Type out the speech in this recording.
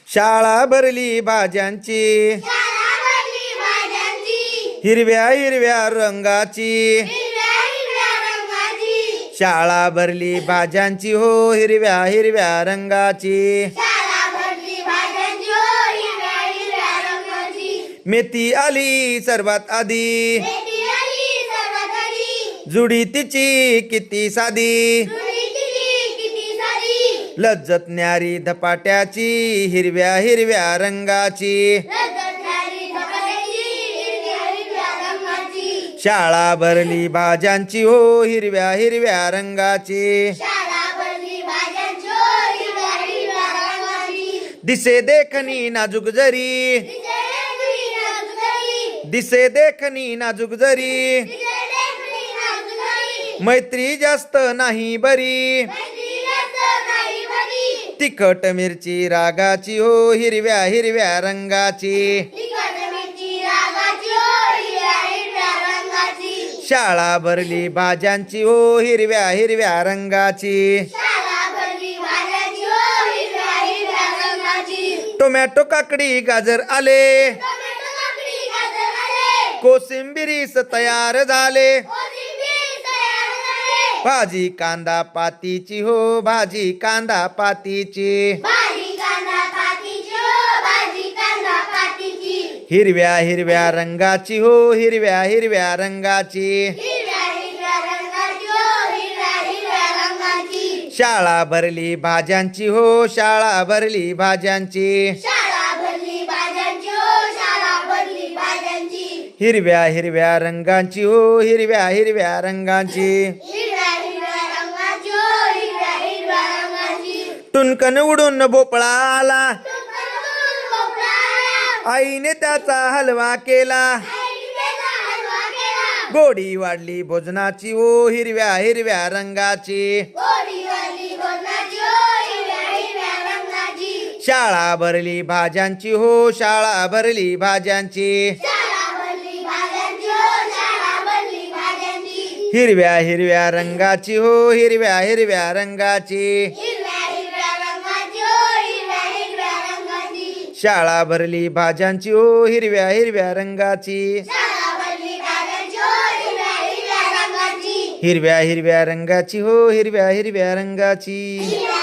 शाळा भरली भाज्यांची, हिरव्या हिरव्या रंगाची. शाळा भरली भाज्यांची हो, हिरव्या हिरव्या रंगाची. मेथी आली सर्वात आधी, जुडी तिची किती साधी. लज्जत न्यारी धपाट्याची, हिरव्या हिरव्या रंगाची. शाळा भरली भाज्यांची हो, हिरव्या हिरव्या रंगाची. दिसे देखणी नाजूक जरी, दिसे देखणी नाजूक जरी. मैत्री जास्त नाही बरी, तिखट मिरची रागाची हो, हिरव्या हिरव्या रंगाची. शाळा भरली भाज्यांची हो, हिरव्या हिरव्या रंगाची. टोमॅटो काकडी गाजर आले, कोशिंबिरीस तयार झाले. भाजी कांदा पातीची हो, भाजी कांदा पातीची. हिरव्या हिरव्या रंगाची हो, हिरव्या हिरव्या रंगाची. शाळा भरली भाज्यांची हो, शाळा भरली भाज्यांची. हिरव्या हिरव्या रंगाची हो, हिरव्या हिरव्या रंगाची. टुनकन उडून भोपळा आला, आईने त्याचा हलवा केला. गोडी वाढली भोजनाची हो, हिरव्या हिरव्या रंगाची. शाळा भरली भाज्यांची हो, शाळा भरली भाज्यांची. हिरव्या हिरव्या रंगाची हो, हिरव्या हिरव्या रंगाची. शाळा भरली भाज्यांची हो, हिरव्या हिरव्या रंगाची. हिरव्या हिरव्या रंगाची हो, हिरव्या हिरव्या रंगाची.